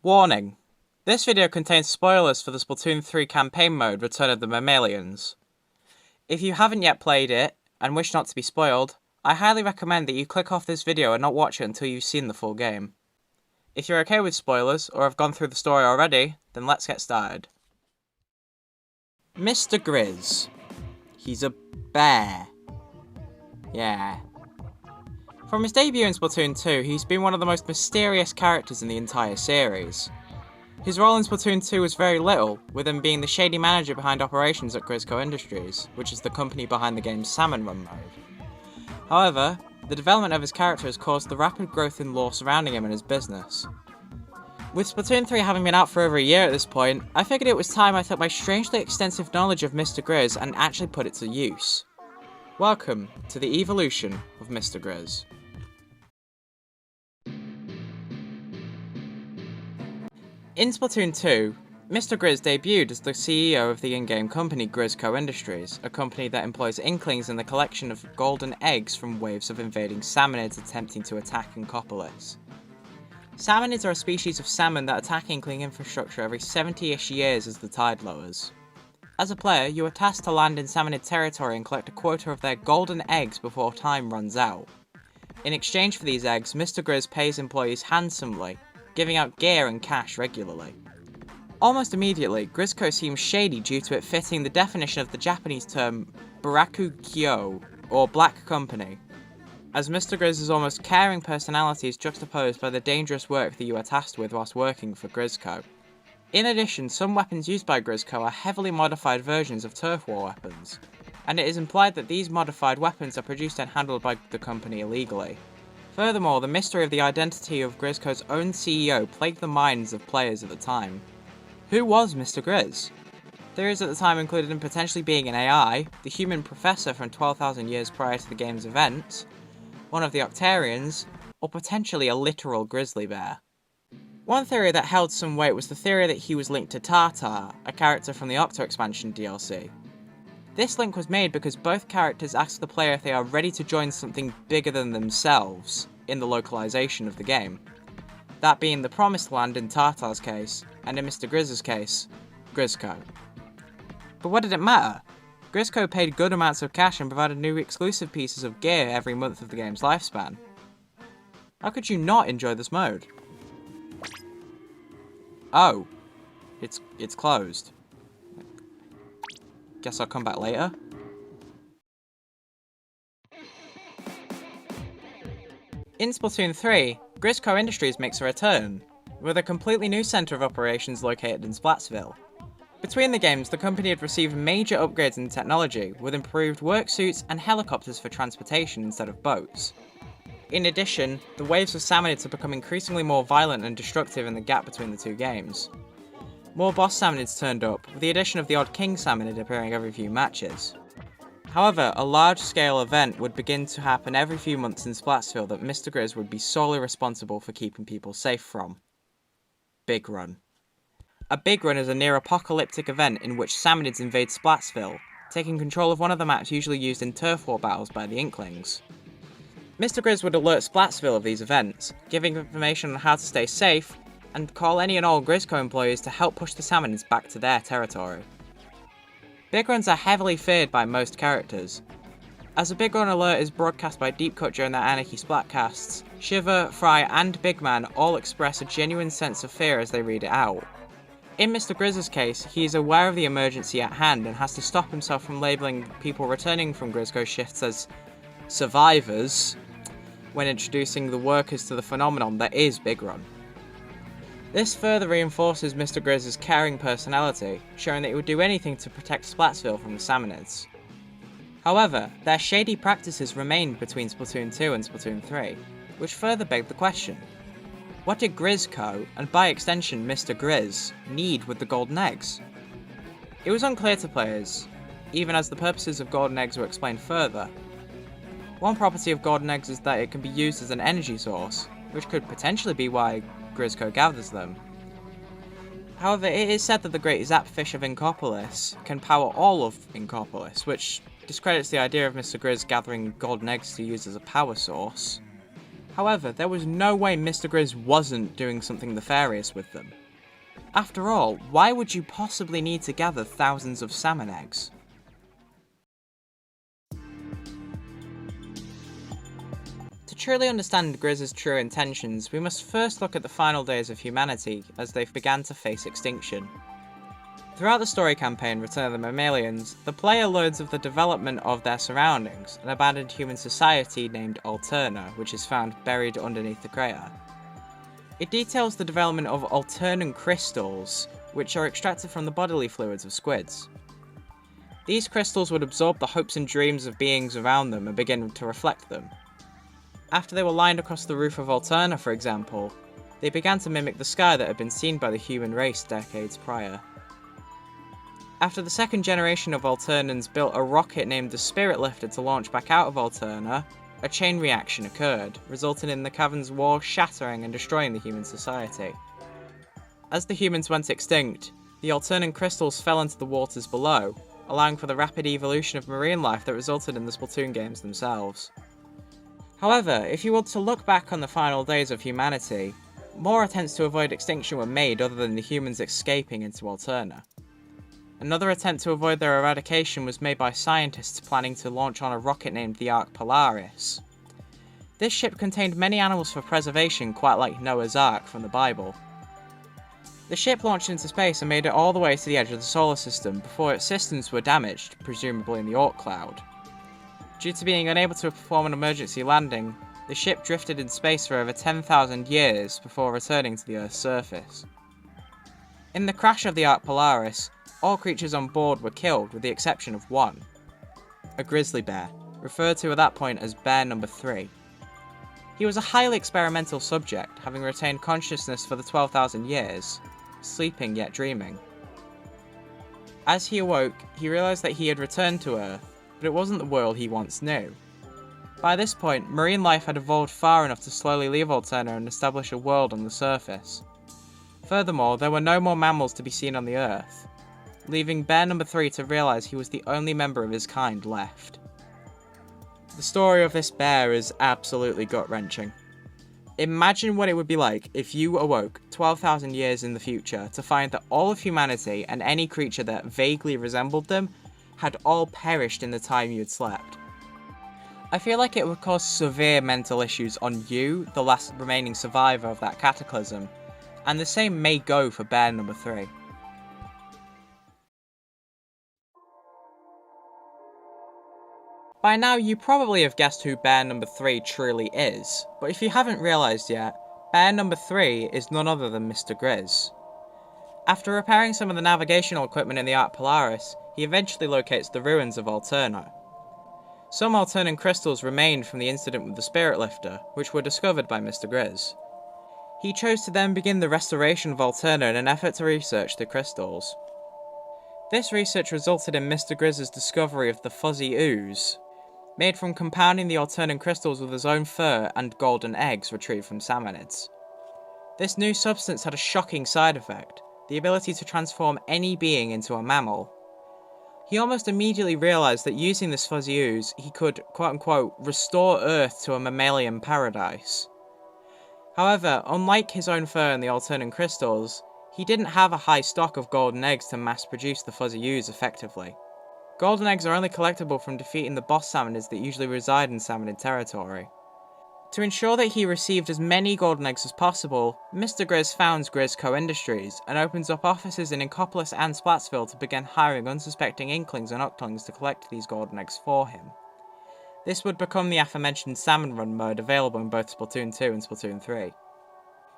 Warning! This video contains spoilers for the Splatoon 3 campaign mode Return of the MAMMALIANS. If you haven't yet played it, and wish not to be spoiled, I highly recommend that you click off this video and not watch it until you've seen the full game. If you're okay with spoilers, or have gone through the story already, then let's get started. Mr. Grizz. He's a bear. Yeah. From his debut in Splatoon 2, he's been one of the most mysterious characters in the entire series. His role in Splatoon 2 was very little, with him being the shady manager behind operations at Grizzco Industries, which is the company behind the game's Salmon Run mode. However, the development of his character has caused the rapid growth in lore surrounding him and his business. With Splatoon 3 having been out for over a year at this point, I figured it was time I took my strangely extensive knowledge of Mr. Grizz and actually put it to use. Welcome to the evolution of Mr. Grizz. In Splatoon 2, Mr. Grizz debuted as the CEO of the in-game company Grizzco Industries, a company that employs Inklings in the collection of golden eggs from waves of invading salmonids attempting to attack Inkopolis. Salmonids are a species of salmon that attack Inkling infrastructure every 70-ish years as the tide lowers. As a player, you are tasked to land in salmonid territory and collect a quota of their golden eggs before time runs out. In exchange for these eggs, Mr. Grizz pays employees handsomely, giving out gear and cash regularly. Almost immediately, seems shady due to it fitting the definition of the Japanese term Barakugyo, or Black Company, as Mr. Grizz's almost caring personality is juxtaposed by the dangerous work that you are tasked with whilst working for Grizzco. In addition, some weapons used by Grizzco are heavily modified versions of turf war weapons, and it is implied that these modified weapons are produced and handled by the company illegally. Furthermore, the mystery of the identity of Grizzco's own CEO plagued the minds of players at the time. Who was Mr. Grizz? Theories at the time included him potentially being an AI, the human professor from 12,000 years prior to the game's events, one of the Octarians, or potentially a literal grizzly bear. One theory that held some weight was the theory that he was linked to Tartar, a character from the Octo expansion DLC. This link was made because both characters ask the player if they are ready to join something bigger than themselves in the localization of the game. That being the Promised Land in Tartar's case, and in Mr. Grizz's case, Grizzco. But what did it matter? Grizzco paid good amounts of cash and provided new exclusive pieces of gear every month of the game's lifespan. How could you not enjoy this mode? Oh, it's closed. Guess I'll come back later. In Splatoon 3, Grizzco Industries makes a return, with a completely new centre of operations located in Splatsville. Between the games, the company had received major upgrades in technology, with improved work suits and helicopters for transportation instead of boats. In addition, the waves of salmonids have become increasingly more violent and destructive in the gap between the two games. More boss salmonids turned up, with the addition of the odd king salmonid appearing every few matches. However, a large-scale event would begin to happen every few months in Splatsville that Mr. Grizz would be solely responsible for keeping people safe from. Big Run. A Big Run is a near-apocalyptic event in which salmonids invade Splatsville, taking control of one of the maps usually used in turf war battles by the Inklings. Mr. Grizz would alert Splatsville of these events, giving information on how to stay safe, and call any and all Grizzco employees to help push the salmonids back to their territory. Big Runs are heavily feared by most characters. As a Big Run alert is broadcast by Deep Cut during their Anarchy Splatcasts, Shiver, Fry, and Big Man all express a genuine sense of fear as they read it out. In Mr. Grizz's case, he is aware of the emergency at hand and has to stop himself from labelling people returning from Grizzco shifts as survivors when introducing the workers to the phenomenon that is Big Run. This further reinforces Mr. Grizz's caring personality, showing that he would do anything to protect Splatsville from the salmonids. However, their shady practices remained between Splatoon 2 and Splatoon 3, which further begged the question: what did Grizzco, and by extension Mr. Grizz, need with the golden eggs? It was unclear to players, even as the purposes of golden eggs were explained further. One property of golden eggs is that it can be used as an energy source, which could potentially be why Grizzco gathers them. However, it is said that the great Zapfish of Inkopolis can power all of Inkopolis, which discredits the idea of Mr. Grizz gathering golden eggs to use as a power source. However, there was no way Mr. Grizz wasn't doing something nefarious with them. After all, why would you possibly need to gather thousands of salmon eggs? To truly understand Grizz's true intentions, we must first look at the final days of humanity as they began to face extinction. Throughout the story campaign Return of the Mammalians, the player learns of the development of their surroundings, an abandoned human society named Alterna, which is found buried underneath the crater. It details the development of Alternan crystals, which are extracted from the bodily fluids of squids. These crystals would absorb the hopes and dreams of beings around them and begin to reflect them. After they were lined across the roof of Alterna, for example, they began to mimic the sky that had been seen by the human race decades prior. After the second generation of Alternans built a rocket named the Spirit Lifter to launch back out of Alterna, a chain reaction occurred, resulting in the cavern's walls shattering and destroying the human society. As the humans went extinct, the Alternan crystals fell into the waters below, allowing for the rapid evolution of marine life that resulted in the Splatoon games themselves. However, if you were to look back on the final days of humanity, more attempts to avoid extinction were made other than the humans escaping into Alterna. Another attempt to avoid their eradication was made by scientists planning to launch on a rocket named the Polaris. This ship contained many animals for preservation, quite like Noah's Ark from the Bible. The ship launched into space and made it all the way to the edge of the solar system before its systems were damaged, presumably in the Oort cloud. Due to being unable to perform an emergency landing, the ship drifted in space for over 10,000 years before returning to the Earth's surface. In the crash of the Polaris, all creatures on board were killed with the exception of one, a grizzly bear, referred to at that point as Bear Number 3. He was a highly experimental subject, having retained consciousness for the 12,000 years, sleeping yet dreaming. As he awoke, he realised that he had returned to Earth, but it wasn't the world he once knew. By this point, marine life had evolved far enough to slowly leave Alterna and establish a world on the surface. Furthermore, there were no more mammals to be seen on the Earth, leaving Bear Number 3 to realise he was the only member of his kind left. The story of this bear is absolutely gut-wrenching. Imagine what it would be like if you awoke 12,000 years in the future to find that all of humanity and any creature that vaguely resembled them had all perished in the time you had slept. I feel like it would cause severe mental issues on you, the last remaining survivor of that cataclysm, and the same may go for Bear Number 3. By now you probably have guessed who Bear Number 3 truly is, but if you haven't realised yet, Bear Number 3 is none other than Mr. Grizz. After repairing some of the navigational equipment in the Polaris, he eventually locates the ruins of Alterna. Some Alternan crystals remained from the incident with the Spirit Lifter, which were discovered by Mr. Grizz. He chose to then begin the restoration of Alterna in an effort to research the crystals. This research resulted in Mr. Grizz's discovery of the fuzzy ooze, made from compounding the Alternan crystals with his own fur and golden eggs retrieved from salmonids. This new substance had a shocking side effect, the ability to transform any being into a mammal. He almost immediately realised that using this fuzzy ooze, he could, quote-unquote, restore Earth to a mammalian paradise. However, unlike his own fur and the Alternan crystals, he didn't have a high stock of golden eggs to mass-produce the fuzzy ooze effectively. Golden eggs are only collectible from defeating the boss salmonids that usually reside in salmonid territory. To ensure that he received as many golden eggs as possible, Mr. Grizz founds Grizzco Industries and opens up offices in Inkopolis and Splatsville to begin hiring unsuspecting inklings and octolings to collect these golden eggs for him. This would become the aforementioned Salmon Run mode available in both Splatoon 2 and Splatoon 3.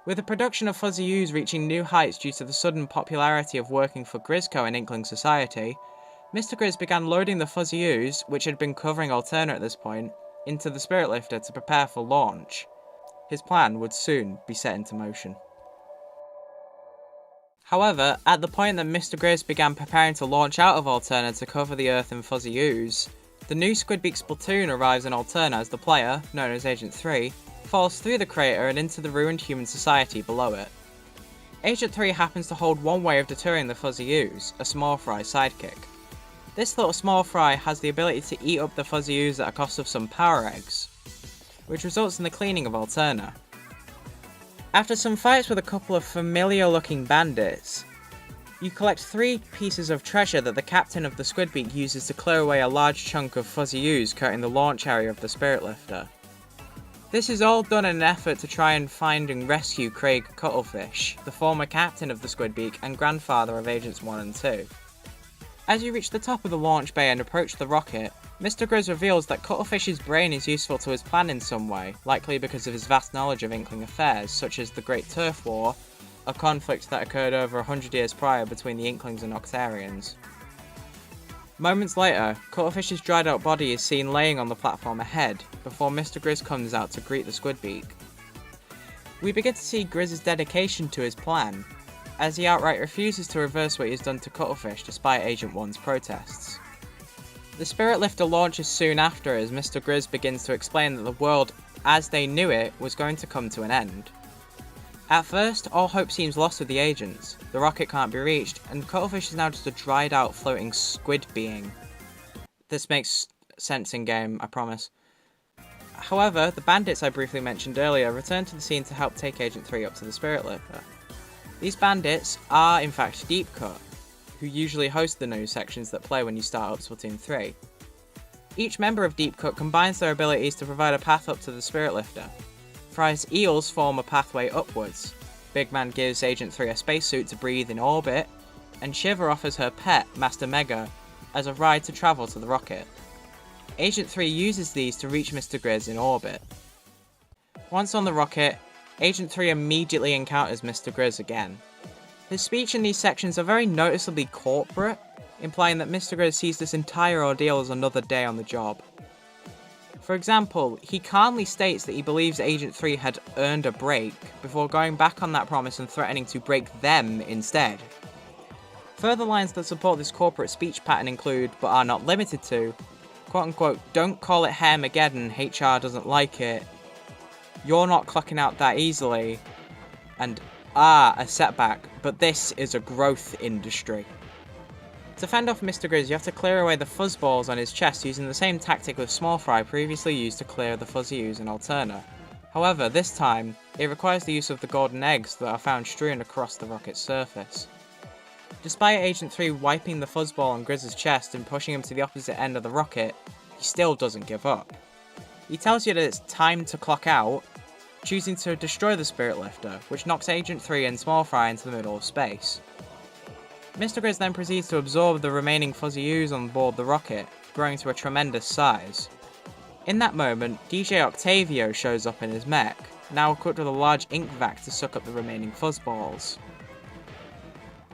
With the production of fuzzy ooze reaching new heights due to the sudden popularity of working for Grizzco and Inkling Society, Mr. Grizz began loading the fuzzy ooze, which had been covering Alterna at this point, into the Spirit Lifter to prepare for launch. His plan would soon be set into motion. However, at the point that Mr. Grizz began preparing to launch out of Alterna to cover the Earth in fuzzy ooze, the new Squidbeak Splatoon arrives in Alterna as the player, known as Agent 3, falls through the crater and into the ruined human society below it. Agent 3 happens to hold one way of deterring the fuzzy ooze, a small fry sidekick. This little small fry has the ability to eat up the fuzzy ooze at a cost of some power eggs. which results in the cleaning of Alterna. After some fights with a couple of familiar-looking bandits, you collect 3 pieces of treasure that the captain of the Squidbeak uses to clear away a large chunk of fuzzy ooze coating the launch area of the Spirit Lifter. This is all done in an effort to try and find and rescue Craig Cuttlefish, the former captain of the Squidbeak and grandfather of Agents 1 and 2. As you reach the top of the launch bay and approach the rocket, Mr. Grizz reveals that Cuttlefish's brain is useful to his plan in some way, likely because of his vast knowledge of Inkling affairs, such as the Great Turf War, a conflict that occurred over 100 years prior between the Inklings and Octarians. Moments later, Cuttlefish's dried out body is seen laying on the platform ahead, before Mr. Grizz comes out to greet the Squidbeak. We begin to see Grizz's dedication to his plan, as he outright refuses to reverse what he has done to Cuttlefish despite Agent 1's protests. The Spirit Lifter launches soon after as Mr. Grizz begins to explain that the world, as they knew it, was going to come to an end. At first, all hope seems lost with the agents, the rocket can't be reached, and Cuttlefish is now just a dried out floating squid being. This makes sense in game, I promise. However, the bandits I briefly mentioned earlier return to the scene to help take Agent 3 up to the Spirit Lifter. These bandits are in fact Deep Cut, who usually host the news sections that play when you start up Splatoon 3. Each member of Deep Cut combines their abilities to provide a path up to the Spirit Lifter. Fry's eels form a pathway upwards, Big Man gives Agent 3 a spacesuit to breathe in orbit, and Shiver offers her pet, Master Mega, as a ride to travel to the rocket. Agent 3 uses these to reach Mr. Grizz in orbit. Once on the rocket, Agent 3 immediately encounters Mr. Grizz again. His speech in these sections are very noticeably corporate, implying that Mr. Grizz sees this entire ordeal as another day on the job. For example, he calmly states that he believes Agent 3 had earned a break, before going back on that promise and threatening to break them instead. Further lines that support this corporate speech pattern include, but are not limited to, quote-unquote, "Don't call it Hairmageddon, HR doesn't like it," "You're not clocking out that easily," and a setback, but this is a growth industry. To fend off Mr. Grizz, you have to clear away the fuzzballs on his chest using the same tactic with Small Fry previously used to clear the fuzzy ooze in Alterna. However, this time, it requires the use of the golden eggs that are found strewn across the rocket's surface. Despite Agent 3 wiping the fuzzball on Grizz's chest and pushing him to the opposite end of the rocket, he still doesn't give up. He tells you that it's time to clock out, choosing to destroy the Spirit Lifter, which knocks Agent 3 and Small Fry into the middle of space. Mr. Grizz then proceeds to absorb the remaining fuzzy ooze on board the rocket, growing to a tremendous size. In that moment, DJ Octavio shows up in his mech, now equipped with a large ink vac to suck up the remaining fuzzballs.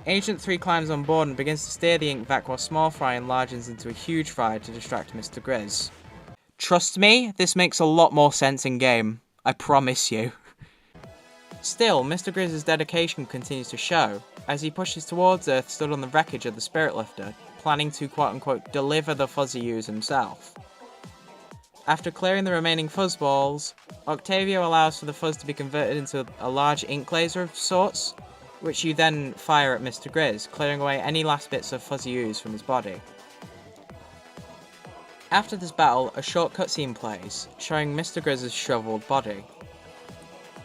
Agent 3 climbs on board and begins to steer the ink vac while Small Fry enlarges into a huge fry to distract Mr. Grizz. Trust me, this makes a lot more sense in game. I promise you. Still, Mr. Grizz's dedication continues to show, as he pushes towards Earth stood on the wreckage of the Spirit Lifter, planning to quote-unquote deliver the fuzzy ooze himself. After clearing the remaining fuzzballs, Octavio allows for the fuzz to be converted into a large ink laser of sorts, which you then fire at Mr. Grizz, clearing away any last bits of fuzzy ooze from his body. After this battle, a short cutscene plays, showing Mr. Grizz's shriveled body.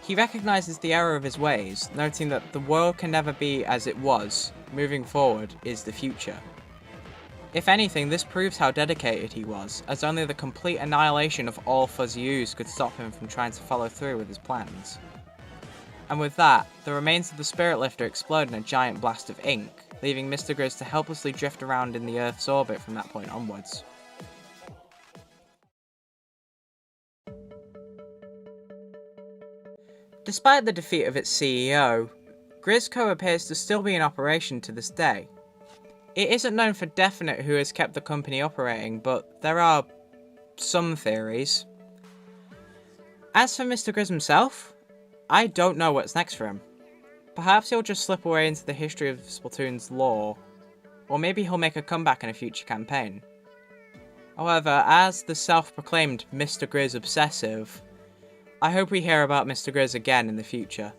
He recognises the error of his ways, noting that the world can never be as it was, moving forward is the future. If anything, this proves how dedicated he was, as only the complete annihilation of all fuzzy ooze could stop him from trying to follow through with his plans. And with that, the remains of the Spirit Lifter explode in a giant blast of ink, leaving Mr. Grizz to helplessly drift around in the Earth's orbit from that point onwards. Despite the defeat of its CEO, Grizzco appears to still be in operation to this day. It isn't known for definite who has kept the company operating, but there are some theories. As for Mr. Grizz himself, I don't know what's next for him. Perhaps he'll just slip away into the history of Splatoon's lore, or maybe he'll make a comeback in a future campaign. However, as the self-proclaimed Mr. Grizz obsessive, I hope we hear about Mr. Grizz again in the future.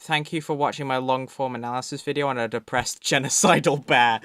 Thank you for watching my long-form analysis video on a depressed genocidal bear.